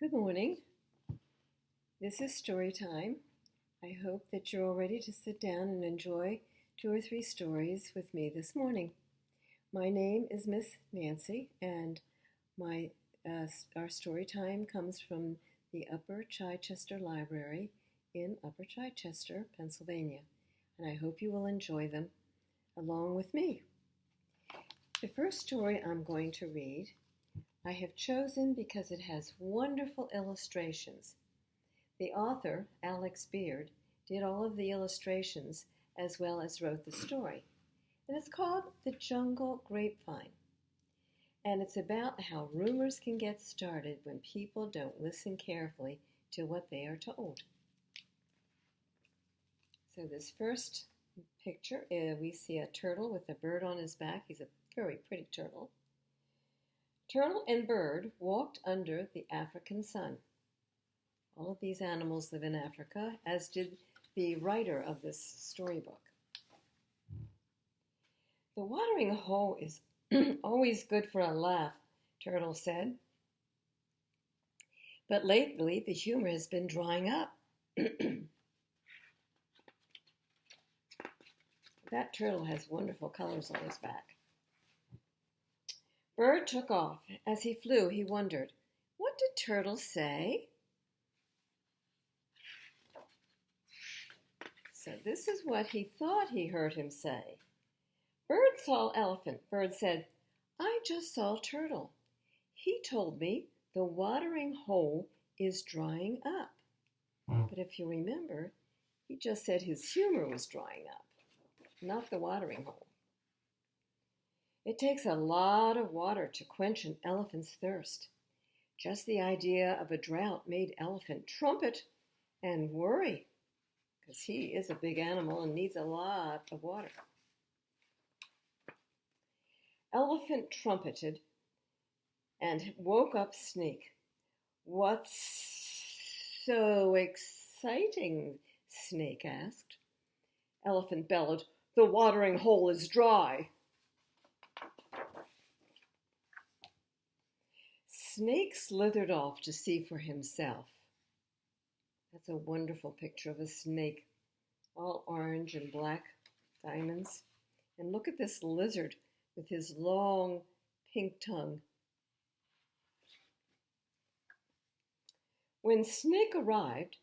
Good morning. This is Storytime. I hope that you're all ready to sit down and enjoy 2 or 3 stories with me this morning. My name is Miss Nancy, and our Storytime comes from the Upper Chichester Library in Upper Chichester, Pennsylvania, and I hope you will enjoy them along with me. The first story I'm going to read I have chosen because it has wonderful illustrations. The author, Alex Beard, did all of the illustrations as well as wrote the story. And it's called The Jungle Grapevine. And it's about how rumors can get started when people don't listen carefully to what they are told. So this first picture, we see a turtle with a bird on his back. He's a very pretty turtle. Turtle and bird walked under the African sun. All of these animals live in Africa, as did the writer of this storybook. The watering hole is always good for a laugh, Turtle said. But lately the humor has been drying up. That turtle has wonderful colors on his back. Bird took off. As he flew, he wondered, what did Turtle say? So this is what he thought he heard him say. Bird saw elephant. Bird said, I just saw Turtle. He told me the watering hole is drying up. But if you remember, he just said his humor was drying up, not the watering hole. It takes a lot of water to quench an elephant's thirst. Just the idea of a drought made elephant trumpet and worry, because he is a big animal and needs a lot of water. Elephant trumpeted and woke up Snake. What's so exciting? Snake asked. Elephant bellowed, the watering hole is dry. Snake slithered off to see for himself. That's a wonderful picture of a snake, all orange and black diamonds. And look at this lizard with his long pink tongue. When Snake arrived,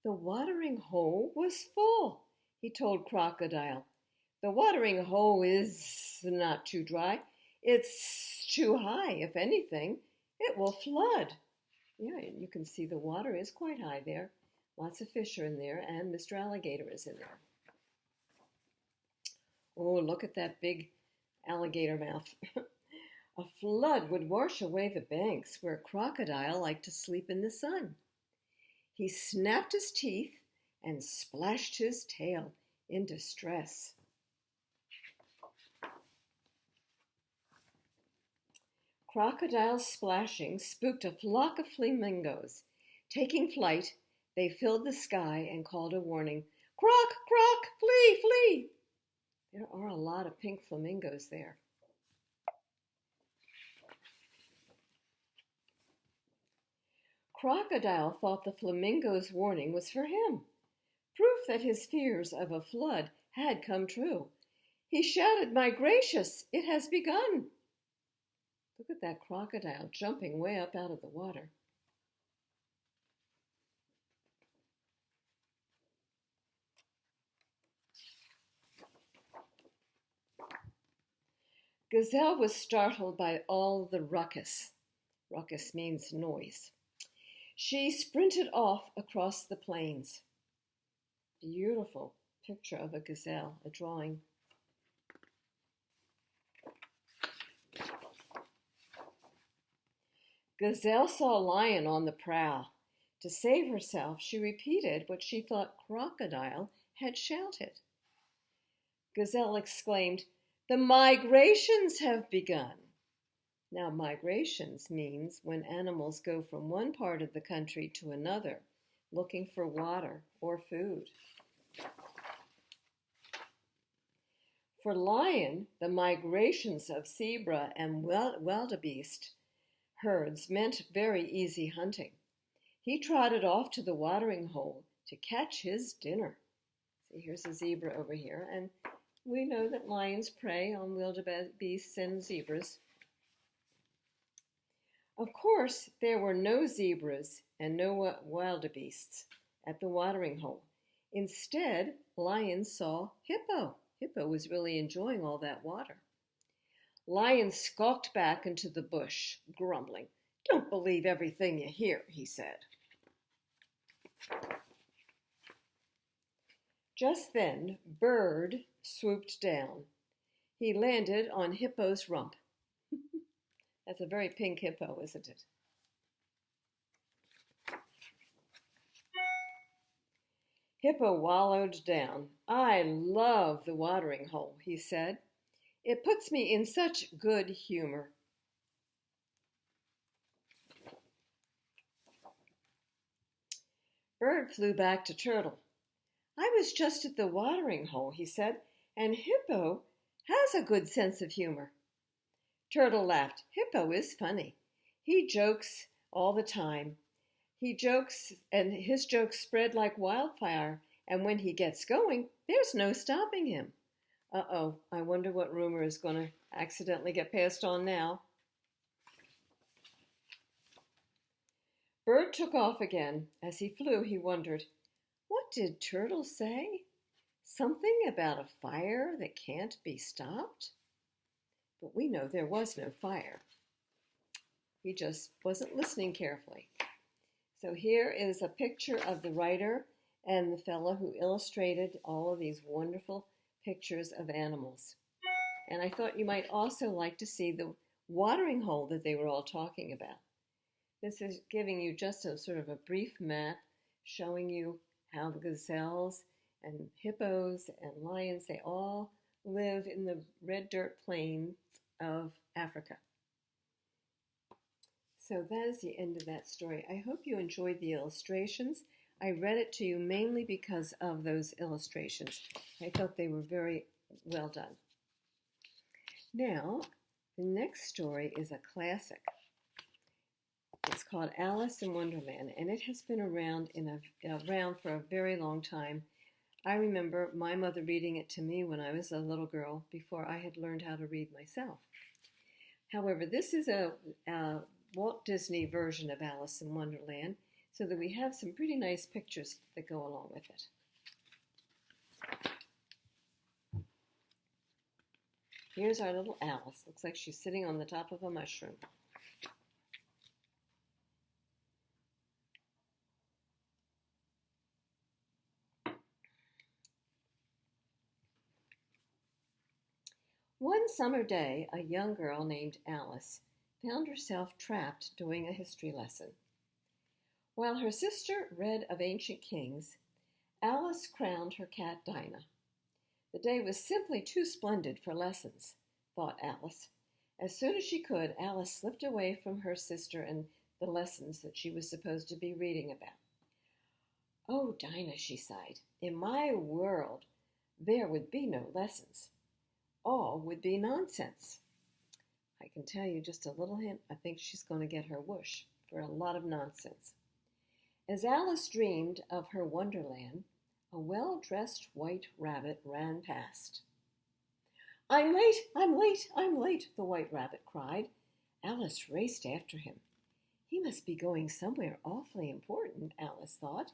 the watering hole was full, he told Crocodile. The watering hole is not too dry. It's too high, if anything. It will flood. Yeah, you can see the water is quite high there. Lots of fish are in there, and Mr. Alligator is in there. Oh, look at that big alligator mouth. A flood would wash away the banks where Crocodile liked to sleep in the sun. He snapped his teeth and splashed his tail in distress. Crocodile's splashing spooked a flock of flamingos. Taking flight, they filled the sky and called a warning. Croc, croc, flee, flee! There are a lot of pink flamingos there. Crocodile thought the flamingo's warning was for him, proof that his fears of a flood had come true. He shouted, my gracious, it has begun. Look at that crocodile jumping way up out of the water. Gazelle was startled by all the ruckus. Ruckus means noise. She sprinted off across the plains. Beautiful picture of a gazelle, a drawing. Gazelle saw a lion on the prowl. To save herself, she repeated what she thought Crocodile had shouted. Gazelle exclaimed, the migrations have begun. Now, migrations means when animals go from one part of the country to another, looking for water or food. For lion, the migrations of zebra and wildebeest herds meant very easy hunting. He trotted off to the watering hole to catch his dinner. See, here's a zebra over here, and we know that lions prey on wildebeests and zebras. Of course, there were no zebras and no wildebeests at the watering hole. Instead, Lion saw Hippo. Hippo was really enjoying all that water. Lion skulked back into the bush, grumbling. "Don't believe everything you hear," he said. Just then, Bird swooped down. He landed on Hippo's rump. That's a very pink hippo, isn't it? Hippo wallowed down. "I love the watering hole," he said. "It puts me in such good humor." Bird flew back to Turtle. "I was just at the watering hole," he said, "and Hippo has a good sense of humor." Turtle laughed. "Hippo is funny. He jokes all the time. He jokes, and his jokes spread like wildfire, and when he gets going, there's no stopping him." Uh-oh, I wonder what rumor is going to accidentally get passed on now. Bird took off again. As he flew, he wondered, what did Turtle say? Something about a fire that can't be stopped? But we know there was no fire. He just wasn't listening carefully. So here is a picture of the writer and the fellow who illustrated all of these wonderful pictures of animals. And I thought you might also like to see the watering hole that they were all talking about. This is giving you just a sort of a brief map showing you how the gazelles and hippos and lions, they all live in the red dirt plains of Africa. So that is the end of that story. I hope you enjoyed the illustrations. I read it to you mainly because of those illustrations. I thought they were very well done. Now, the next story is a classic. It's called Alice in Wonderland, and it has been around for a very long time. I remember my mother reading it to me when I was a little girl before I had learned how to read myself. However, this is a Walt Disney version of Alice in Wonderland, so that we have some pretty nice pictures that go along with it. Here's our little Alice. Looks like she's sitting on the top of a mushroom. One summer day, a young girl named Alice found herself trapped doing a history lesson. While her sister read of ancient kings, Alice crowned her cat Dinah. The day was simply too splendid for lessons, thought Alice. As soon as she could, Alice slipped away from her sister and the lessons that she was supposed to be reading about. "Oh, Dinah," she sighed, "in my world there would be no lessons. All would be nonsense." I can tell you just a little hint. I think she's going to get her whoosh for a lot of nonsense. As Alice dreamed of her Wonderland, a well-dressed white rabbit ran past. "I'm late, I'm late, I'm late," the white rabbit cried. Alice raced after him. He must be going somewhere awfully important, Alice thought.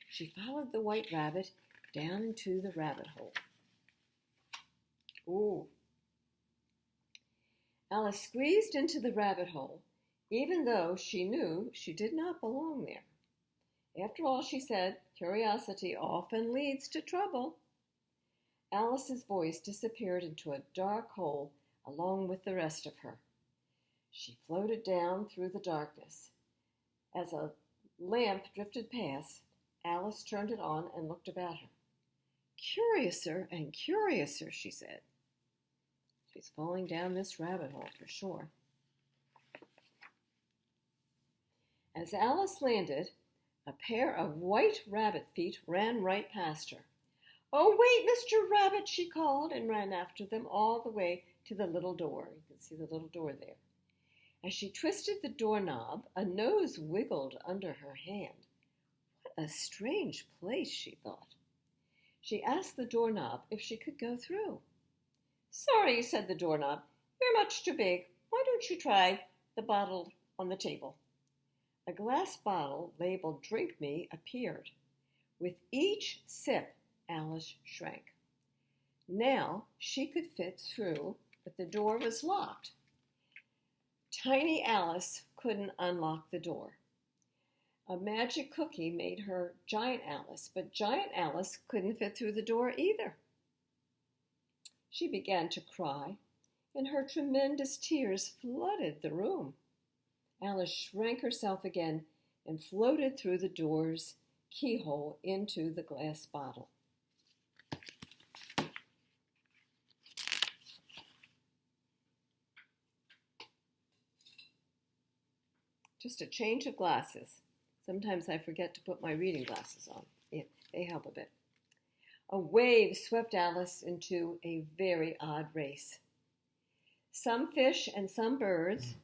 She followed the white rabbit down into the rabbit hole. Ooh. Alice squeezed into the rabbit hole, even though she knew she did not belong there. After all, she said, curiosity often leads to trouble. Alice's voice disappeared into a dark hole along with the rest of her. She floated down through the darkness. As a lamp drifted past, Alice turned it on and looked about her. "Curiouser and curiouser," she said. She's falling down this rabbit hole for sure. As Alice landed, a pair of white rabbit feet ran right past her. "Oh, wait, Mr. Rabbit," she called, and ran after them all the way to the little door. You can see the little door there. As she twisted the doorknob, a nose wiggled under her hand. What a strange place, she thought. She asked the doorknob if she could go through. Sorry, said the doorknob. You're much too big. Why don't you try the bottle on the table? A glass bottle labeled Drink Me appeared. With each sip, Alice shrank. Now she could fit through, but the door was locked. Tiny Alice couldn't unlock the door. A magic cookie made her Giant Alice, but Giant Alice couldn't fit through the door either. She began to cry, and her tremendous tears flooded the room. Alice shrank herself again and floated through the door's keyhole into the glass bottle. Just a change of glasses. Sometimes I forget to put my reading glasses on. Yeah, they help a bit. A wave swept Alice into a very odd race. Some fish and some birds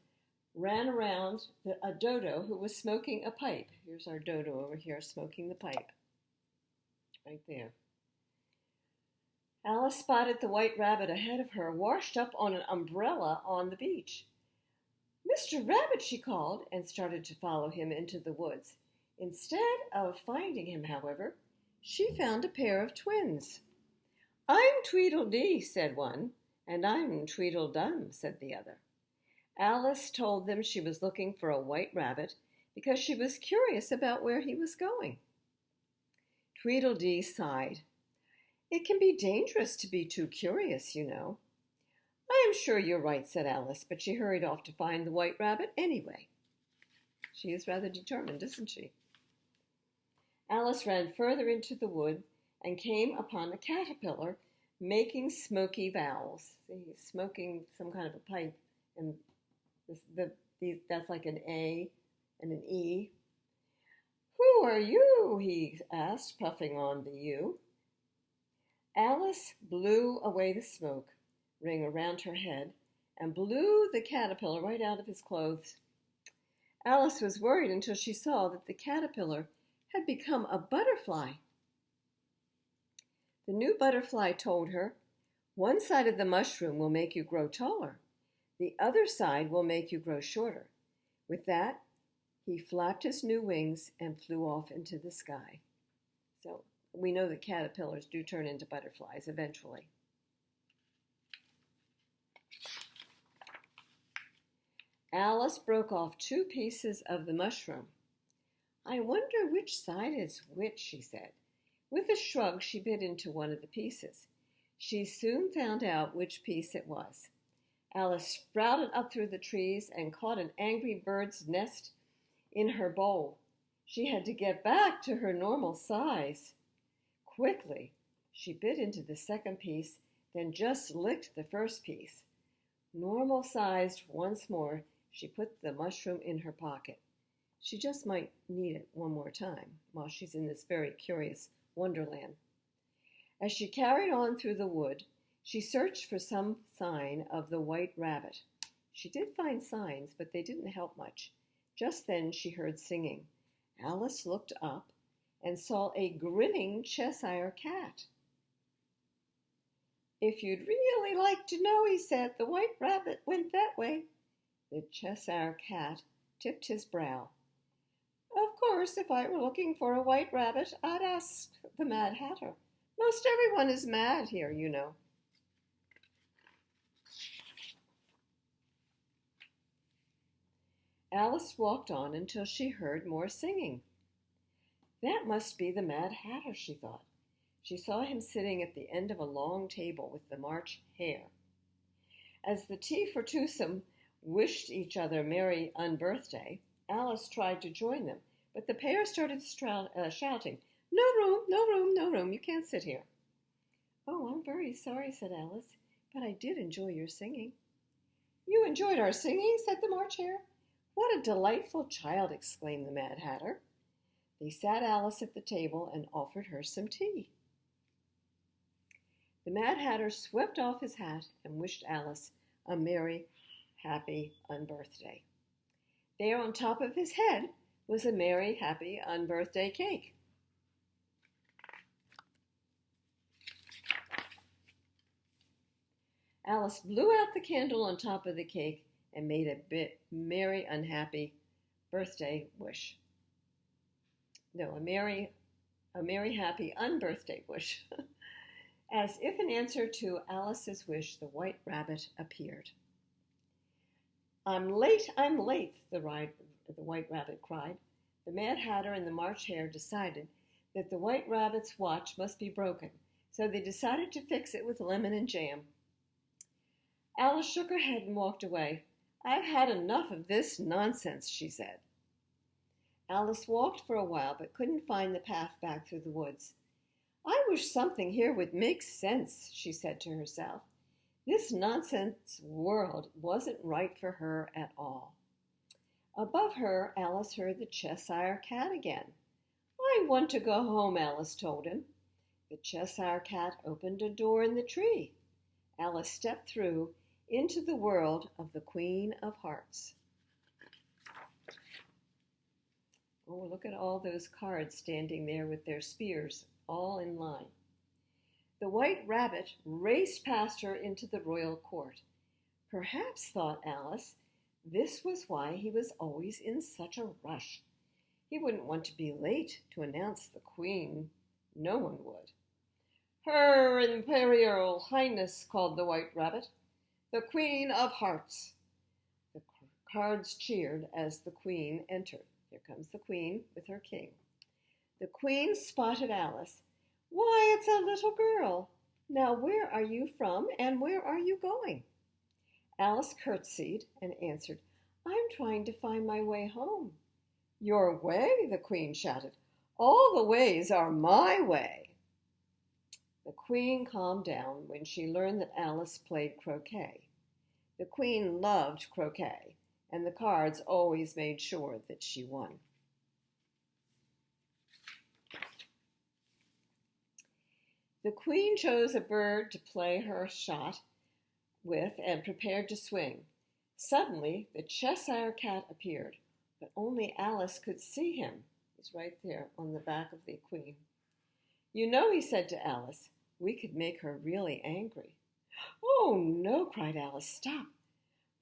ran around a dodo who was smoking a pipe. Here's our dodo over here smoking the pipe. Right there. Alice spotted the white rabbit ahead of her, washed up on an umbrella on the beach. Mr. Rabbit, she called, and started to follow him into the woods. Instead of finding him, however, she found a pair of twins. I'm Tweedledee, said one, and I'm Tweedledum, said the other. Alice told them she was looking for a white rabbit because she was curious about where he was going. Tweedledee sighed. It can be dangerous to be too curious, you know. I am sure you're right, said Alice, but she hurried off to find the white rabbit anyway. She is rather determined, isn't she? Alice ran further into the wood and came upon a caterpillar making smoky vowels. See, he's smoking some kind of a pipe, and that's like an A and an E. Who are you? He asked, puffing on the U. Alice blew away the smoke ring around her head and blew the caterpillar right out of his clothes. Alice was worried until she saw that the caterpillar had become a butterfly. The new butterfly told her, one side of the mushroom will make you grow taller. The other side will make you grow shorter. With that, he flapped his new wings and flew off into the sky. So we know that caterpillars do turn into butterflies eventually. Alice broke off 2 pieces of the mushroom. I wonder which side is which, she said. With a shrug, she bit into one of the pieces. She soon found out which piece it was. Alice sprouted up through the trees and caught an angry bird's nest in her bowl. She had to get back to her normal size. Quickly, she bit into the second piece, then just licked the first piece. Normal-sized once more, she put the mushroom in her pocket. She just might need it one more time while she's in this very curious Wonderland. As she carried on through the wood, she searched for some sign of the white rabbit. She did find signs, but they didn't help much. Just then she heard singing. Alice looked up and saw a grinning Cheshire cat. If you'd really like to know, he said, the white rabbit went that way. The Cheshire cat tipped his brow. Of course, if I were looking for a white rabbit, I'd ask the Mad Hatter. Most everyone is mad here, you know. Alice walked on until she heard more singing. That must be the Mad Hatter, she thought. She saw him sitting at the end of a long table with the March Hare. As the tea for twosome wished each other merry unbirthday, Alice tried to join them, but the pair started shouting, No room, no room, no room, you can't sit here. Oh, I'm very sorry, said Alice, but I did enjoy your singing. You enjoyed our singing, said the March Hare. What a delightful child, exclaimed the Mad Hatter. They sat Alice at the table and offered her some tea. The Mad Hatter swept off his hat and wished Alice a merry, happy unbirthday. There on top of his head was a merry, happy unbirthday cake. Alice blew out the candle on top of the cake and made a merry, unhappy birthday wish. No, a merry, happy unbirthday wish. As if in answer to Alice's wish, the White Rabbit appeared. I'm late, the White Rabbit cried. The Mad Hatter and the March Hare decided that the White Rabbit's watch must be broken, so they decided to fix it with lemon and jam. Alice shook her head and walked away. I've had enough of this nonsense, she said. Alice walked for a while but couldn't find the path back through the woods. I wish something here would make sense, she said to herself. This nonsense world wasn't right for her at all. Above her, Alice heard the Cheshire Cat again. I want to go home, Alice told him. The Cheshire Cat opened a door in the tree. Alice stepped through into the world of the Queen of Hearts. Oh, look at all those cards standing there with their spears all in line. The White Rabbit raced past her into the royal court. Perhaps, thought Alice, this was why he was always in such a rush. He wouldn't want to be late to announce the Queen. No one would. Her Imperial Highness, called the White Rabbit, the Queen of Hearts. The cards cheered as the Queen entered. Here comes the Queen with her king. The Queen spotted Alice. Why, it's a little girl. Now, where are you from and where are you going? Alice curtsied and answered, I'm trying to find my way home. Your way? The Queen shouted. All the ways are my way. The Queen calmed down when she learned that Alice played croquet. The Queen loved croquet, and the cards always made sure that she won. The Queen chose a bird to play her shot with and prepared to swing. Suddenly, the Cheshire Cat appeared, but only Alice could see him. He's right there on the back of the Queen. You know, he said to Alice, we could make her really angry. Oh, no, cried Alice, stop.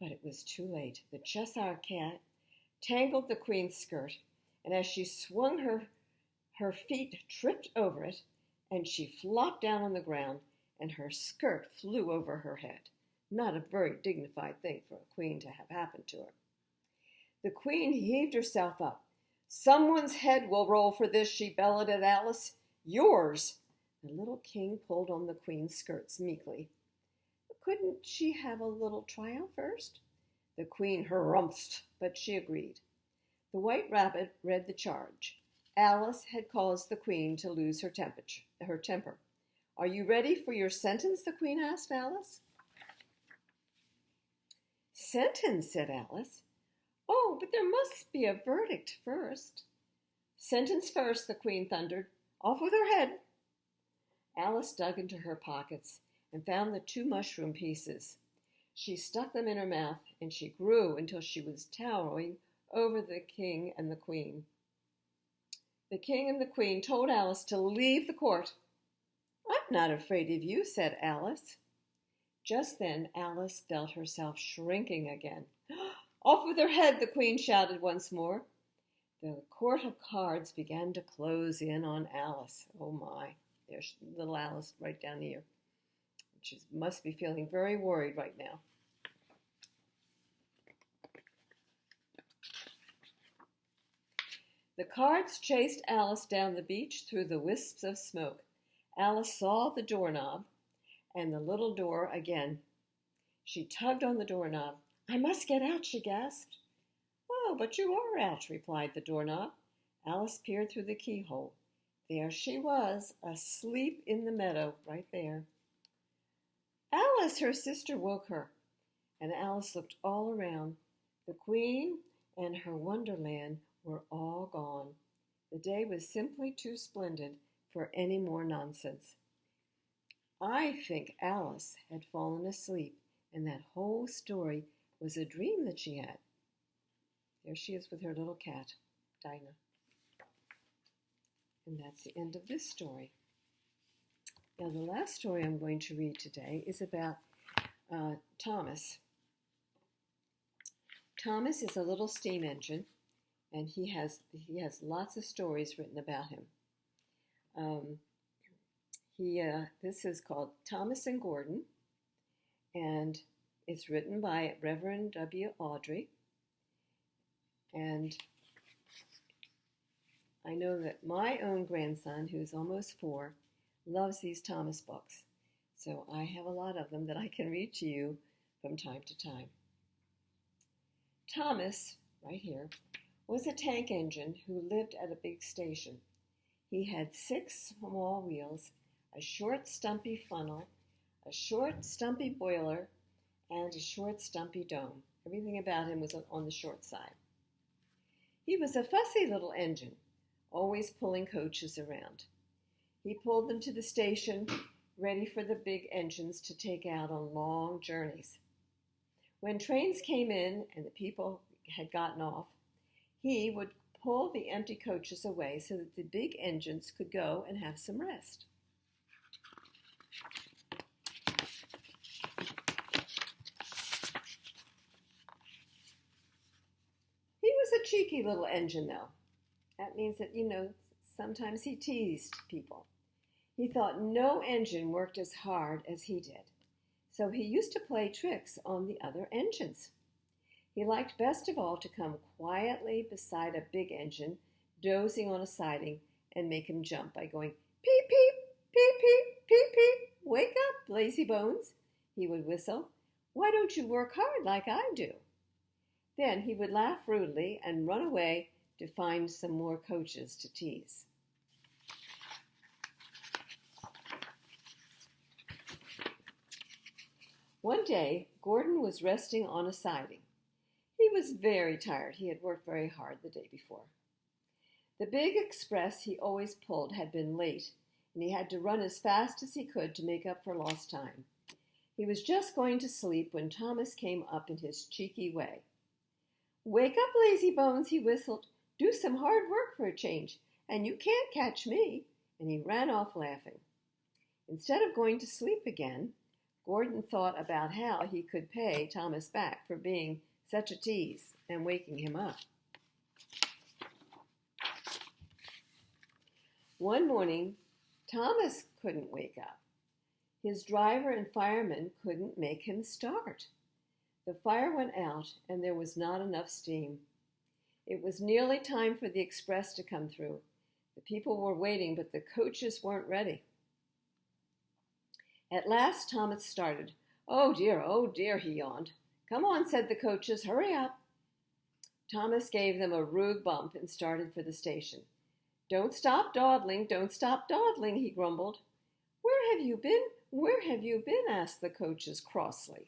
But it was too late. The Cheshire Cat tangled the Queen's skirt, and as she swung her feet tripped over it, and she flopped down on the ground, and her skirt flew over her head. Not a very dignified thing for a queen to have happened to her. The Queen heaved herself up. Someone's head will roll for this, she bellowed at Alice. Yours. The little king pulled on the Queen's skirts meekly. Couldn't she have a little trial first? The Queen harumphed, but she agreed. The White Rabbit read the charge. Alice had caused the Queen to lose her temper. Are you ready for your sentence? The Queen asked Alice. Sentence, said Alice. Oh, but there must be a verdict first. Sentence first, the Queen thundered. Off with her head. Alice dug into her pockets and found the 2 mushroom pieces. She stuck them in her mouth, and she grew until she was towering over the King and the Queen. The King and the Queen told Alice to leave the court. I'm not afraid of you, said Alice. Just then Alice felt herself shrinking again. Off with her head, the Queen shouted once more. The court of cards began to close in on Alice. Oh my, there's little Alice right down here. She must be feeling very worried right now. The cards chased Alice down the beach through the wisps of smoke. Alice saw the doorknob and the little door again. She tugged on the doorknob. I must get out, she gasped. Oh, but you are out, replied the doorknob. Alice peered through the keyhole. There she was, asleep in the meadow, right there. Alice, her sister, woke her, and Alice looked all around. The Queen and her Wonderland were all gone. The day was simply too splendid for any more nonsense. I think Alice had fallen asleep, and that whole story was a dream that she had. There she is with her little cat, Dinah. And that's the end of this story. Now, the last story I'm going to read today is about Thomas. Thomas is a little steam engine, and he has lots of stories written about him. This is called Thomas and Gordon, and it's written by Reverend W. Audrey. And I know that my own grandson, who's almost 4, loves these Thomas books. So I have a lot of them that I can read to you from time to time. Thomas, right here, was a tank engine who lived at a big station. He had 6 small wheels, a short stumpy funnel, a short stumpy boiler, and a short stumpy dome. Everything about him was on the short side. He was a fussy little engine, always pulling coaches around. He pulled them to the station, ready for the big engines to take out on long journeys. When trains came in and the people had gotten off, he would pull the empty coaches away so that the big engines could go and have some rest. He was a cheeky little engine, though. That means that, sometimes he teased people. He thought no engine worked as hard as he did, so he used to play tricks on the other engines. He liked best of all to come quietly beside a big engine, dozing on a siding, and make him jump by going, "Peep, peep, peep, peep, peep, peep, wake up, lazy bones," he would whistle. "Why don't you work hard like I do?" Then he would laugh rudely and run away to find some more coaches to tease. One day, Gordon was resting on a siding. He was very tired. He had worked very hard the day before. The big express he always pulled had been late, and he had to run as fast as he could to make up for lost time. He was just going to sleep when Thomas came up in his cheeky way. "Wake up, lazy bones," he whistled. "Do some hard work for a change, and you can't catch me." And he ran off laughing. Instead of going to sleep again, Gordon thought about how he could pay Thomas back for being such a tease and waking him up. One morning, Thomas couldn't wake up. His driver and fireman couldn't make him start. The fire went out and there was not enough steam. It was nearly time for the express to come through. The people were waiting, but the coaches weren't ready. At last, Thomas started. Oh dear, he yawned. "Come on," said the coaches, "hurry up." Thomas gave them a rude bump and started for the station. Don't stop dawdling, he grumbled. Where have you been, asked the coaches crossly.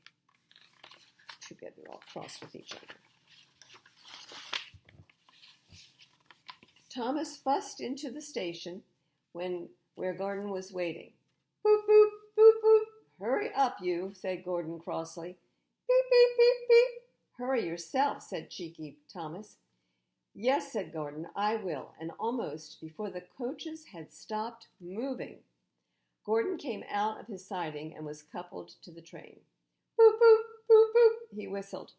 Too bad they're all cross with each other. Thomas fussed into the station where Gordon was waiting. "Boop, boop, boop, boop. Hurry up, you," said Gordon crossly. "Beep, beep, beep, beep." "Hurry yourself," said cheeky Thomas. "Yes," said Gordon, "I will." And almost before the coaches had stopped moving, Gordon came out of his siding and was coupled to the train. "Boop, boop, boop, boop," he whistled.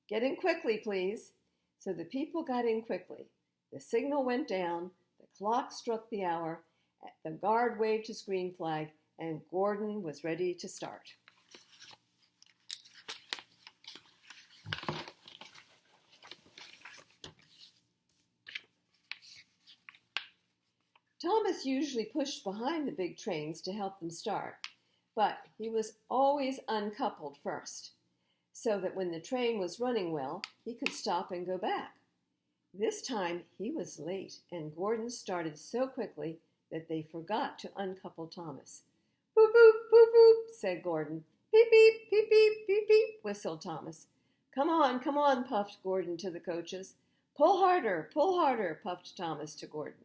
"Get in quickly, please." So the people got in quickly. The signal went down, the clock struck the hour, the guard waved his green flag, and Gordon was ready to start. Thomas usually pushed behind the big trains to help them start, but he was always uncoupled first, so that when the train was running well, he could stop and go back. This time he was late, and Gordon started so quickly that they forgot to uncouple Thomas. "Boop, boop, boop, boop," said Gordon. "Beep, beep, beep, beep, beep, beep," whistled Thomas. Come on, puffed Gordon to the coaches. Pull harder, puffed Thomas to Gordon.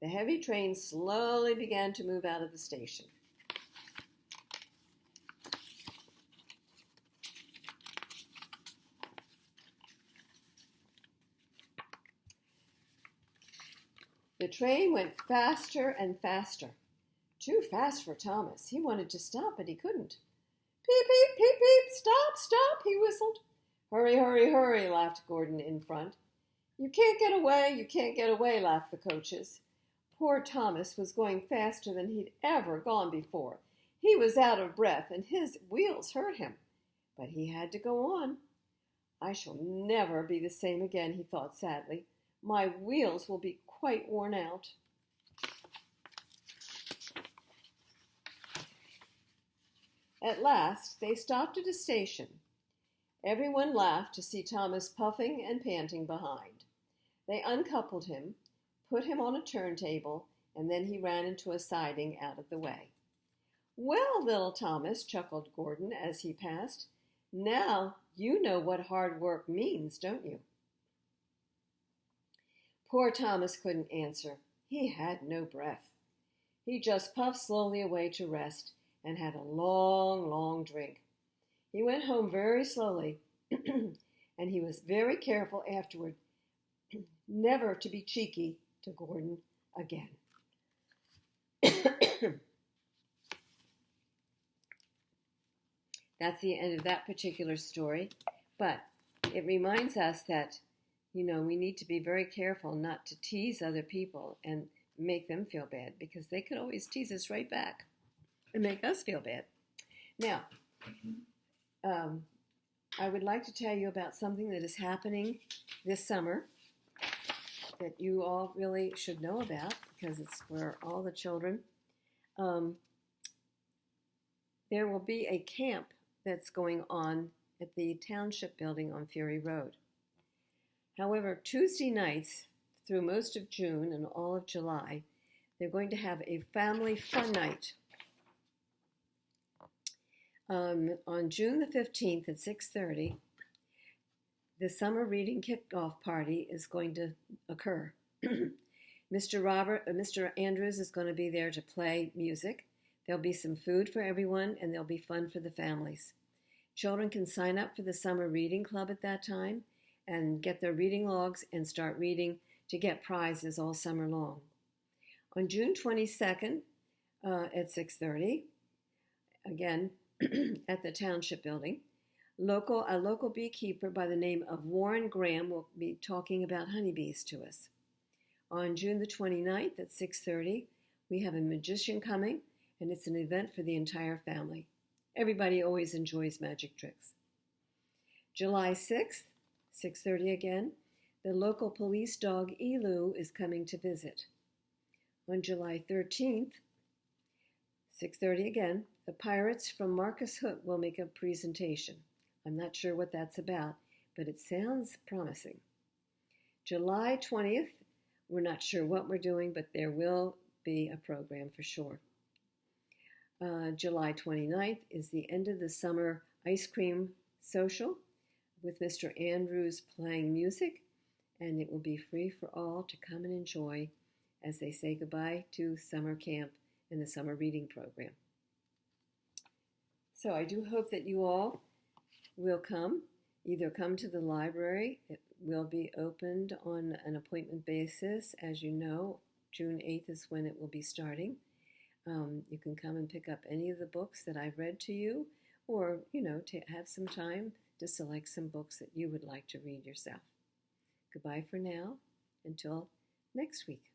The heavy train slowly began to move out of the station. The train went faster and faster. Too fast for Thomas. He wanted to stop, but he couldn't. Peep, peep, peep, peep, stop, stop, he whistled. Hurry, hurry, hurry, laughed Gordon in front. You can't get away, laughed the coaches. Poor Thomas was going faster than he'd ever gone before. He was out of breath, and his wheels hurt him. But he had to go on. I shall never be the same again, he thought sadly. My wheels will be quite worn out. At last, they stopped at a station. Everyone laughed to see Thomas puffing and panting behind. They uncoupled him, put him on a turntable, and then he ran into a siding out of the way. Well, little Thomas, chuckled Gordon as he passed, now you know what hard work means, don't you? Poor Thomas couldn't answer. He had no breath. He just puffed slowly away to rest and had a long, long drink. He went home very slowly, and he was very careful afterward never to be cheeky to Gordon again. That's the end of that particular story, but it reminds us that, we need to be very careful not to tease other people and make them feel bad, because they could always tease us right back and make us feel bad. Now, I would like to tell you about something that is happening this summer that you all really should know about, because it's for all the children. There will be a camp that's going on at the Township Building on Fury Road. However, Tuesday nights through most of June and all of July, they're going to have a family fun night. On June the 15th at 6:30, the summer reading kickoff party is going to occur. Mr. Andrews is going to be there to play music. There'll be some food for everyone, and there'll be fun for the families. Children can sign up for the summer reading club at that time and get their reading logs and start reading to get prizes all summer long. On June 22nd at 6:30, again at the Township Building, a local beekeeper by the name of Warren Graham will be talking about honeybees to us. On June the 29th at 6:30, we have a magician coming, and it's an event for the entire family. Everybody always enjoys magic tricks. July 6th, 6:30 again, the local police dog Elu is coming to visit. On July 13th, 6:30 again, the Pirates from Marcus Hook will make a presentation. I'm not sure what that's about, but it sounds promising. July 20th, we're not sure what we're doing, but there will be a program for sure. July 29th is the end of the summer ice cream social with Mr. Andrews playing music, and it will be free for all to come and enjoy as they say goodbye to summer camp and the summer reading program. So I do hope that you all will come to the library. It will be opened on an appointment basis. As you know, June 8th is when it will be starting. You can come and pick up any of the books that I've read to you, or, to have some time to select some books that you would like to read yourself. Goodbye for now, until next week.